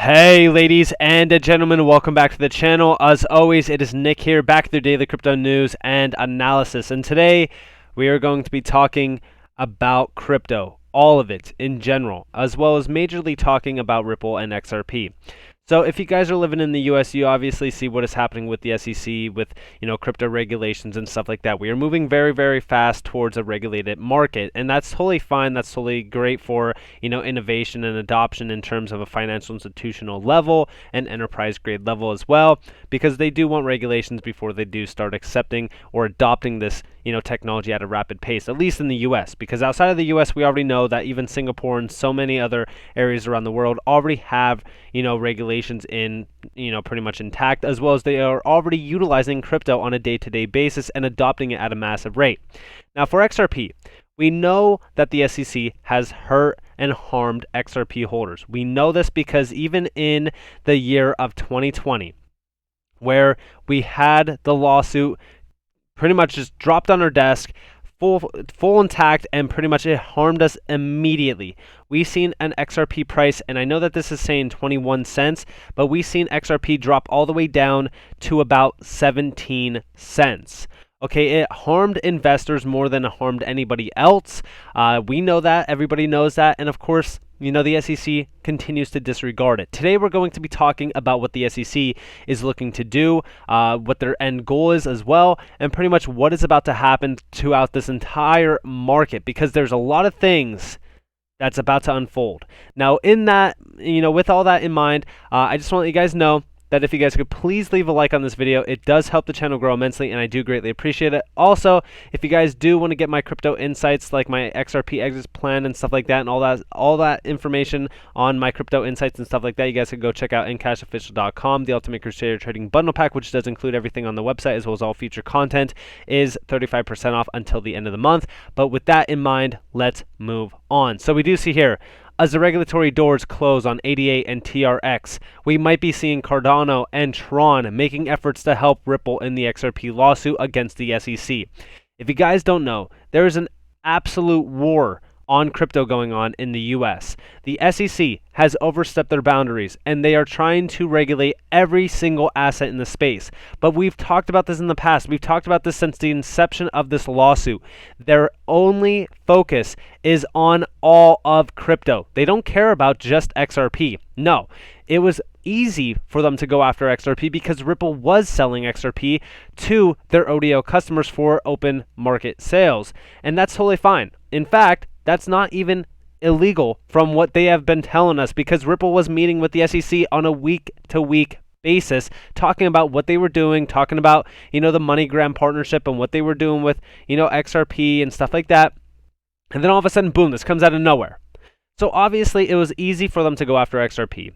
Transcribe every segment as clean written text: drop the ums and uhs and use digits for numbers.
Hey ladies and gentlemen, welcome back to the channel. As always, it is Nick here, back with your daily crypto news and analysis. And today we are going to be talking about crypto, all of it in general, as well as majorly talking about Ripple and XRP. So if you guys are living in the US, you obviously see what is happening with the SEC, with crypto regulations and stuff like that. We are moving very, very fast towards a regulated market, and that's totally fine. That's totally great for innovation and adoption in terms of a financial institutional level and enterprise grade level as well, because they do want regulations before they do start accepting or adopting this technology at a rapid pace, at least in the US, because outside of the US, we already know that even Singapore and so many other areas around the world already have regulations in pretty much intact, as well as they are already utilizing crypto on a day-to-day basis and adopting it at a massive rate. Now for XRP, we know that the SEC has hurt and harmed XRP holders. We know this because even in the year of 2020, where we had the lawsuit pretty much just dropped on our desk, full intact, and pretty much it harmed us immediately. We've seen an XRP price, and I know that this is saying 21 cents, but we've seen XRP drop all the way down to about 17 cents. Okay, it harmed investors more than it harmed anybody else. We know that, everybody knows that, and of course, the SEC continues to disregard it. Today, we're going to be talking about what the SEC is looking to do, what their end goal is as well, and pretty much what is about to happen throughout this entire market, because there's a lot of things that's about to unfold. Now, in that, with all that in mind, I just want to let you guys know that if you guys could please leave a like on this video, it does help the channel grow immensely, and I do greatly appreciate it. Also, if you guys do want to get my crypto insights, like my XRP exit plan and stuff like that, and all that information on my crypto insights and stuff like that, you guys can go check out NCashOfficial.com. The Ultimate Crusader Trading Bundle Pack, which does include everything on the website as well as all future content, is 35% off until the end of the month. But with that in mind, let's move on. So we do see here, as the regulatory doors close on ADA and TRX, we might be seeing Cardano and Tron making efforts to help Ripple in the XRP lawsuit against the SEC. If you guys don't know, there is an absolute war on crypto going on in the US. The SEC has overstepped their boundaries, and they are trying to regulate every single asset in the space. But we've talked about this in the past. We've talked about this since the inception of this lawsuit. Their only focus is on all of crypto. They don't care about just XRP. No, it was easy for them to go after XRP because Ripple was selling XRP to their ODL customers for open market sales, and that's totally fine. In fact, that's not even illegal from what they have been telling us, because Ripple was meeting with the SEC on a week-to-week basis, talking about what they were doing, talking about, the MoneyGram partnership and what they were doing with, XRP and stuff like that. And then all of a sudden, boom, this comes out of nowhere. So obviously, it was easy for them to go after XRP.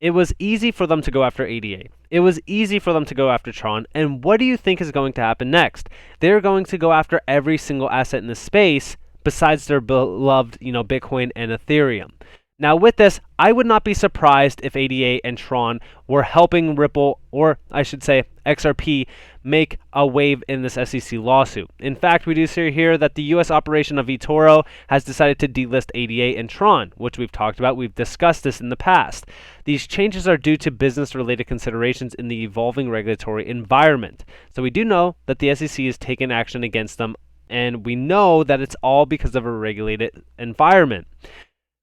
It was easy for them to go after ADA. It was easy for them to go after Tron. And what do you think is going to happen next? They're going to go after every single asset in the space besides their beloved, Bitcoin and Ethereum. Now with this, I would not be surprised if ADA and Tron were helping Ripple, or I should say XRP, make a wave in this SEC lawsuit. In fact, we do see here that the US operation of eToro has decided to delist ADA and Tron, which we've talked about. We've discussed this in the past. These changes are due to business-related considerations in the evolving regulatory environment. So we do know that the SEC has taken action against them, and we know that it's all because of a regulated environment.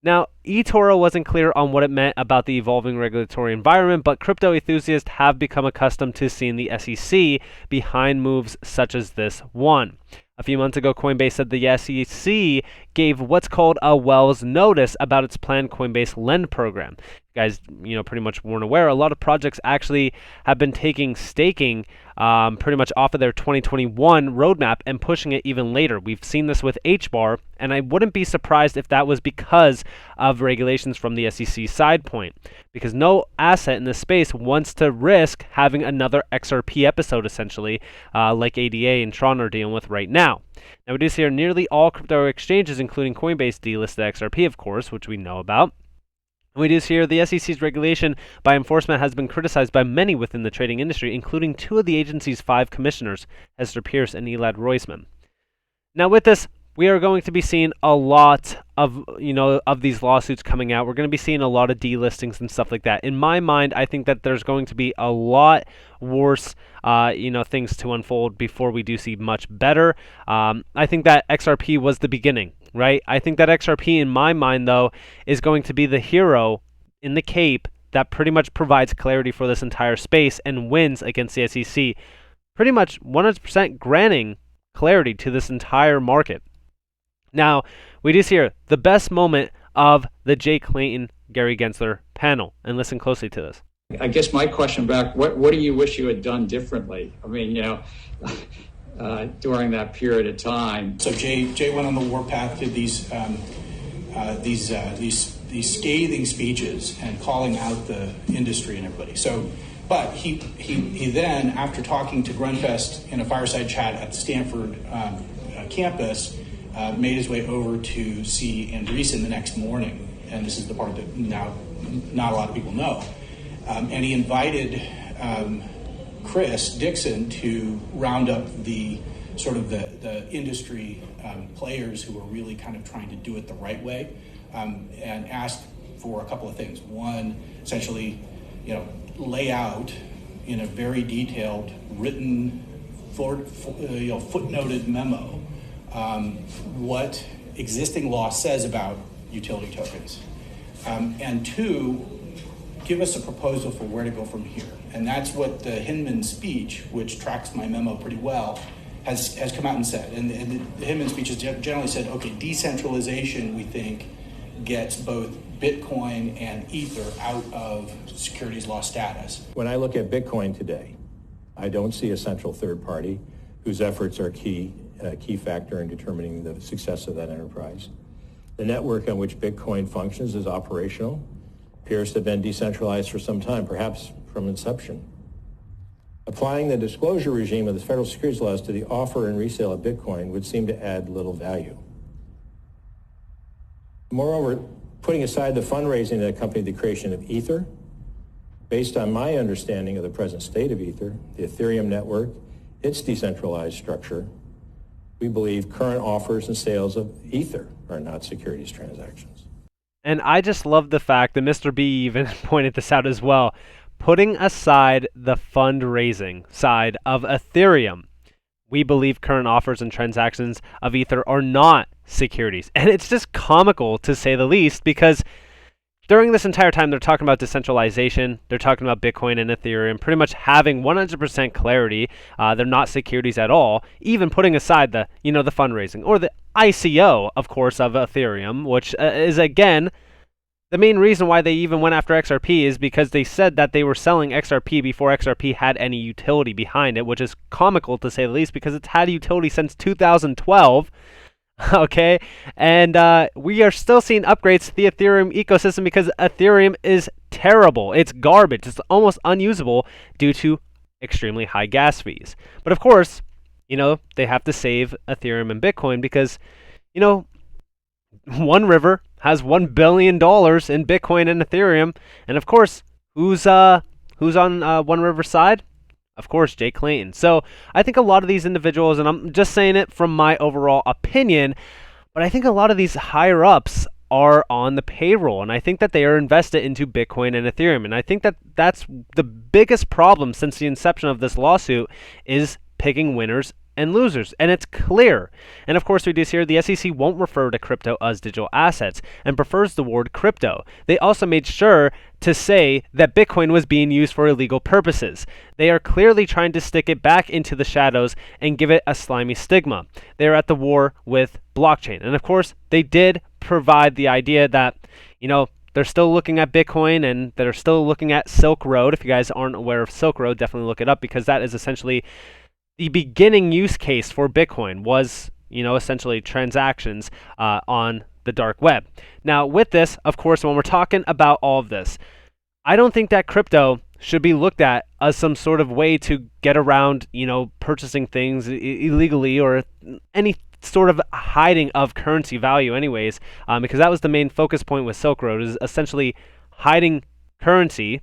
Now, eToro wasn't clear on what it meant about the evolving regulatory environment, but crypto enthusiasts have become accustomed to seeing the SEC behind moves such as this one. A few months ago, Coinbase said the SEC gave what's called a Wells notice about its planned Coinbase Lend program. You guys, pretty much weren't aware. A lot of projects actually have been taking staking pretty much off of their 2021 roadmap and pushing it even later. We've seen this with HBAR, and I wouldn't be surprised if that was because of regulations from the SEC side point, because no asset in this space wants to risk having another XRP episode, essentially, like ADA and Tron are dealing with right now. Now, we do see here nearly all crypto exchanges, including Coinbase, delisted XRP, of course, which we know about. And we do see here the SEC's regulation by enforcement has been criticized by many within the trading industry, including two of the agency's 5 commissioners, Hester Pierce and Elad Roisman. Now, with this, we are going to be seeing a lot of, of these lawsuits coming out. We're going to be seeing a lot of delistings and stuff like that. In my mind, I think that there's going to be a lot worse, things to unfold before we do see much better. I think that XRP was the beginning, right? I think that XRP, in my mind, though, is going to be the hero in the cape that pretty much provides clarity for this entire space and wins against the SEC, pretty much 100% granting clarity to this entire market. Now, we do see here the best moment of the Jay Clayton, Gary Gensler panel, and listen closely to this. I guess my question back, what do you wish you had done differently? I mean, during that period of time. So Jay went on the warpath, did these scathing speeches and calling out the industry and everybody. So, but he then, after talking to Grunfest in a fireside chat at the Stanford campus, made his way over to see Andreessen the next morning, and this is the part that now not a lot of people know. And he invited Chris Dixon to round up the sort of the industry players who were really kind of trying to do it the right way, and asked for a couple of things. One, essentially, lay out in a very detailed, written, footnoted memo what existing law says about utility tokens, and two, give us a proposal for where to go from here. And that's what the Hinman speech, which tracks my memo pretty well, has come out and said. And the Hinman speech has generally said, okay, decentralization, we think, gets both Bitcoin and Ether out of securities law status. When I look at Bitcoin today, I don't see a central third party whose efforts are a key factor in determining the success of that enterprise. The network on which Bitcoin functions is operational, appears to have been decentralized for some time, perhaps from inception. Applying the disclosure regime of the federal securities laws to the offer and resale of Bitcoin would seem to add little value. Moreover, putting aside the fundraising that accompanied the creation of Ether, based on my understanding of the present state of Ether, the Ethereum network, its decentralized structure, we believe current offers and sales of Ether are not securities transactions. And I just love the fact that Mr. B even pointed this out as well. Putting aside the fundraising side of Ethereum, we believe current offers and transactions of Ether are not securities. And it's just comical, to say the least, because during this entire time, they're talking about decentralization. They're talking about Bitcoin and Ethereum pretty much having 100% clarity. They're not securities at all, even putting aside the fundraising or the ICO, of course, of Ethereum, which is, again, the main reason why they even went after XRP is because they said that they were selling XRP before XRP had any utility behind it, which is comical, to say the least, because it's had utility since 2012. Okay, and we are still seeing upgrades to the Ethereum ecosystem because Ethereum is terrible. It's garbage. It's almost unusable due to extremely high gas fees. But of course, they have to save Ethereum and Bitcoin because, One River has $1 billion in Bitcoin and Ethereum, and of course, who's on One River's side? Of course, Jay Clayton. So I think a lot of these individuals, and I'm just saying it from my overall opinion, but I think a lot of these higher ups are on the payroll, and I think that they are invested into Bitcoin and Ethereum. And I think that that's the biggest problem since the inception of this lawsuit is picking winners and losers, and it's clear. And of course, we do see here the SEC won't refer to crypto as digital assets and prefers the word crypto. They also made sure to say that Bitcoin was being used for illegal purposes. They are clearly trying to stick it back into the shadows and give it a slimy stigma. They are at the war with blockchain. And of course, they did provide the idea that, they're still looking at Bitcoin and they're still looking at Silk Road. If you guys aren't aware of Silk Road, definitely look it up because that is essentially the beginning use case for Bitcoin was, essentially transactions on the dark web. Now, with this, of course, when we're talking about all of this, I don't think that crypto should be looked at as some sort of way to get around, purchasing things illegally or any sort of hiding of currency value anyways, because that was the main focus point with Silk Road, is essentially hiding currency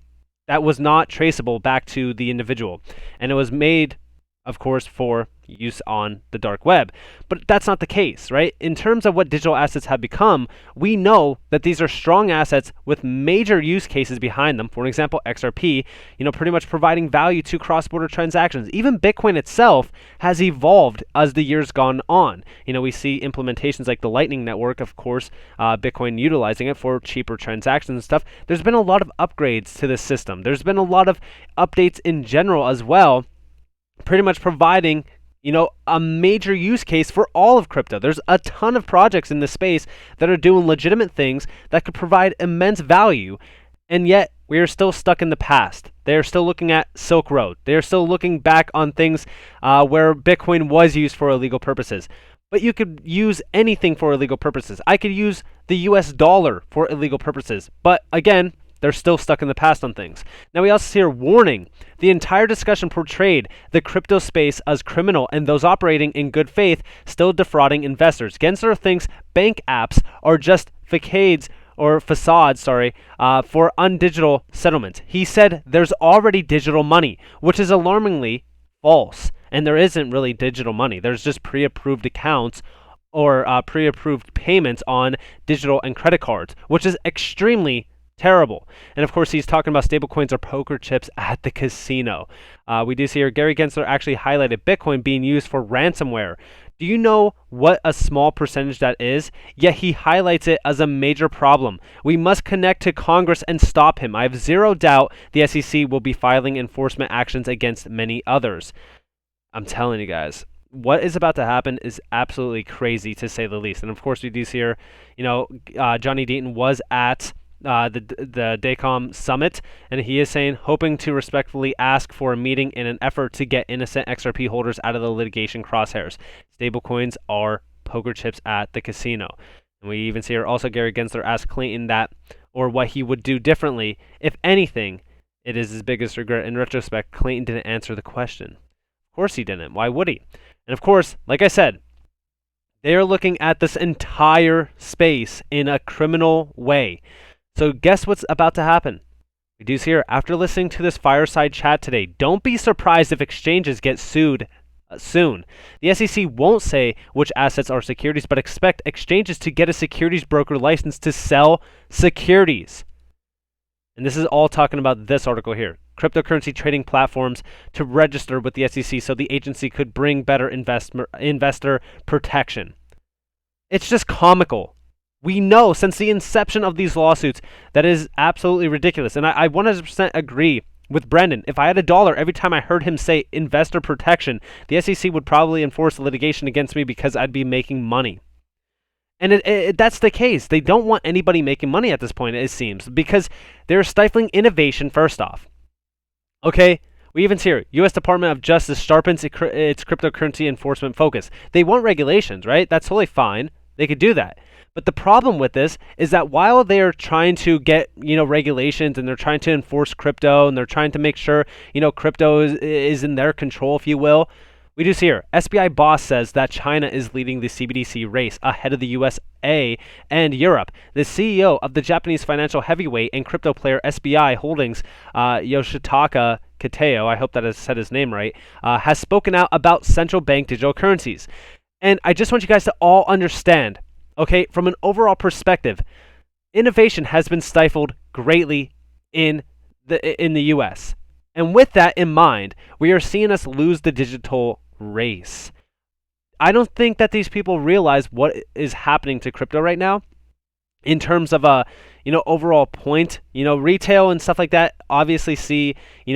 that was not traceable back to the individual. And it was made, of course, for, use on the dark web. But that's not the case, right? In terms of what digital assets have become, we know that these are strong assets with major use cases behind them. For example, XRP, pretty much providing value to cross-border transactions. Even Bitcoin itself has evolved as the years gone on. We see implementations like the Lightning Network, of course, Bitcoin utilizing it for cheaper transactions and stuff. There's been a lot of upgrades to this system. There's been a lot of updates in general as well, pretty much providing a major use case for all of crypto. There's a ton of projects in this space that are doing legitimate things that could provide immense value, and yet we are still stuck in the past. They are still looking at Silk Road. They are still looking back on things where Bitcoin was used for illegal purposes. But you could use anything for illegal purposes. I could use the US dollar for illegal purposes. But again, they're still stuck in the past on things. Now we also see a warning. The entire discussion portrayed the crypto space as criminal and those operating in good faith still defrauding investors. Gensler thinks bank apps are just facades for undigital settlements. He said there's already digital money, which is alarmingly false. And there isn't really digital money. There's just pre-approved accounts or pre-approved payments on digital and credit cards, which is extremely terrible. And of course, he's talking about stablecoins or poker chips at the casino. We do see here Gary Gensler actually highlighted Bitcoin being used for ransomware. Do you know what a small percentage that is? Yet he highlights it as a major problem. We must connect to Congress and stop him. I have zero doubt the SEC will be filing enforcement actions against many others. I'm telling you guys, what is about to happen is absolutely crazy, to say the least. And of course, we do see here, Johnny Deaton was at the DACOM summit, and he is saying, hoping to respectfully ask for a meeting in an effort to get innocent XRP holders out of the litigation crosshairs. Stablecoins are poker chips at the casino. And we even see here also Gary Gensler asked Clayton what he would do differently. If anything, it is his biggest regret. In retrospect, Clayton didn't answer the question. Of course he didn't. Why would he? And of course, like I said, they are looking at this entire space in a criminal way. So guess what's about to happen? We do see here, after listening to this fireside chat today, don't be surprised if exchanges get sued soon. The SEC won't say which assets are securities, but expect exchanges to get a securities broker license to sell securities. And this is all talking about this article here. Cryptocurrency trading platforms to register with the SEC so the agency could bring better investor protection. It's just comical. We know since the inception of these lawsuits that is absolutely ridiculous. And I 100% agree with Brendan. If I had $1 every time I heard him say investor protection, the SEC would probably enforce litigation against me because I'd be making money. And that's the case. They don't want anybody making money at this point, it seems, because they're stifling innovation first off. Okay, we even see here, U.S. Department of Justice sharpens its cryptocurrency enforcement focus. They want regulations, right? That's totally fine. They could do that. But the problem with this is that while they're trying to get, regulations and they're trying to enforce crypto and they're trying to make sure, crypto is in their control, if you will, we do see here, SBI boss says that China is leading the CBDC race ahead of the USA and Europe. The CEO of the Japanese financial heavyweight and crypto player SBI Holdings, Yoshitaka Kateo, I hope that I said his name right, has spoken out about central bank digital currencies. And I just want you guys to all understand, okay, from an overall perspective, innovation has been stifled greatly in the US. And with that in mind, we are seeing us lose the digital race. I don't think that these people realize what is happening to crypto right now in terms of overall point. Retail and stuff like that obviously see,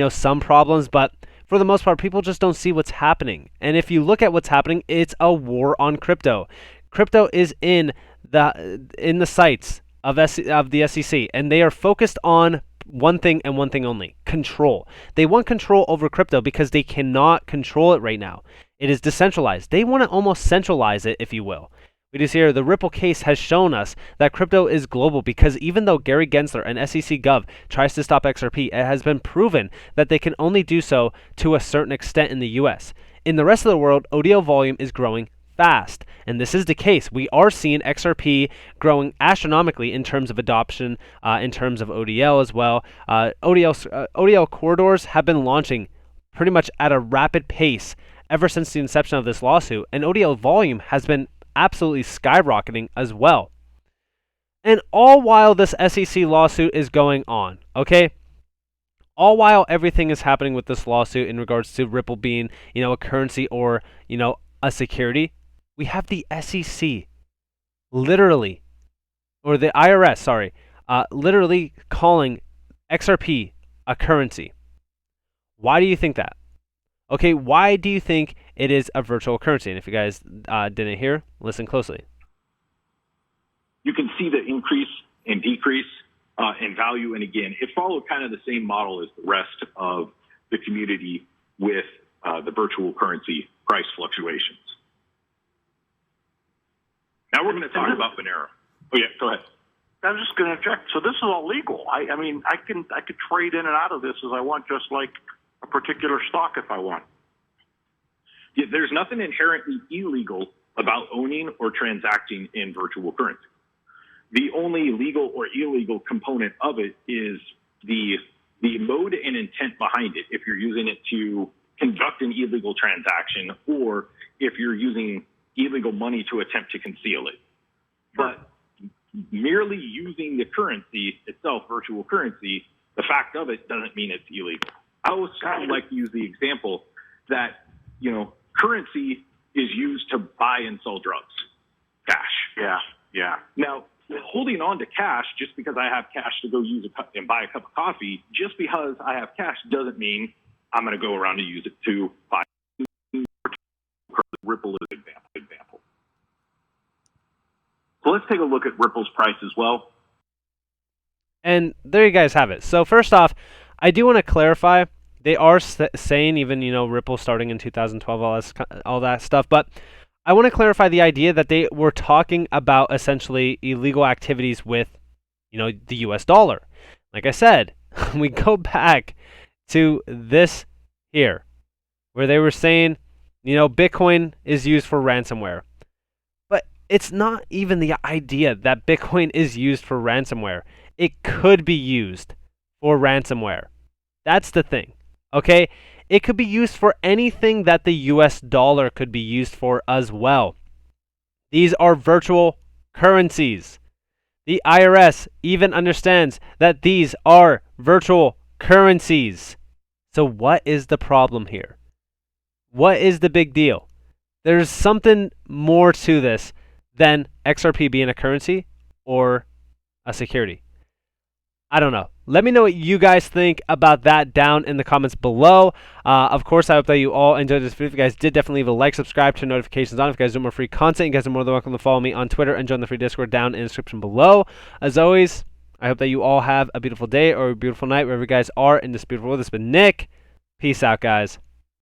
some problems, but for the most part, people just don't see what's happening. And if you look at what's happening, it's a war on crypto. Crypto is in the sights of the SEC, and they are focused on one thing and one thing only: control. They want control over crypto because they cannot control it right now. It is decentralized. They want to almost centralize it, if you will. We just hear the Ripple case has shown us that crypto is global because even though Gary Gensler and SEC Gov tries to stop XRP, it has been proven that they can only do so to a certain extent in the US. In the rest of the world, ODL volume is growing fast, and this is the case. We are seeing XRP growing astronomically in terms of adoption, in terms of ODL as well. ODL corridors have been launching pretty much at a rapid pace ever since the inception of this lawsuit, and ODL volume has been absolutely skyrocketing as well. And all while this SEC lawsuit is going on, okay? All while everything is happening with this lawsuit in regards to Ripple being, a currency or, a security, we have the SEC literally, or the IRS, sorry, literally calling XRP a currency. Why do you think that? Okay, why do you think it is a virtual currency? And if you guys didn't hear, listen closely. You can see the increase and decrease in value. And again, it followed kind of the same model as the rest of the community with the virtual currency price fluctuations. Now we're going to talk about Monero. Oh yeah, go ahead. I was just going to check. So this is all legal. I mean, I could trade in and out of this as I want, just like a particular stock if I want. Yeah, there's nothing inherently illegal about owning or transacting in virtual currency. The only legal or illegal component of it is the mode and intent behind it. If you're using it to conduct an illegal transaction, or if you're using illegal money to attempt to conceal it. But merely using the currency itself, virtual currency, the fact of it doesn't mean it's illegal. I always kind of like to use the example that, currency is used to buy and sell drugs, cash. Yeah. Now, holding on to cash just because I have cash to go use and buy a cup of coffee, just because I have cash doesn't mean I'm going to go around and use it to buy. Ripple is an example. So let's take a look at Ripple's price as well. And there you guys have it. So first off, I do want to clarify. They are saying even, Ripple starting in 2012, all that stuff. But I want to clarify the idea that they were talking about essentially illegal activities with, the US dollar. Like I said, we go back to this here, where they were saying, Bitcoin is used for ransomware. But it's not even the idea that Bitcoin is used for ransomware. It could be used for ransomware. That's the thing. Okay? It could be used for anything that the US dollar could be used for as well. These are virtual currencies. The IRS even understands that these are virtual currencies. So what is the problem here? What is the big deal? There's something more to this than XRP being a currency or a security. I don't know. Let me know what you guys think about that down in the comments below. Of course, I hope that you all enjoyed this video. If you guys did, definitely leave a like, subscribe, turn notifications on. If you guys want more free content, you guys are more than welcome to follow me on Twitter and join the free Discord down in the description below. As always, I hope that you all have a beautiful day or a beautiful night wherever you guys are in this beautiful world. This has been Nick. Peace out, guys.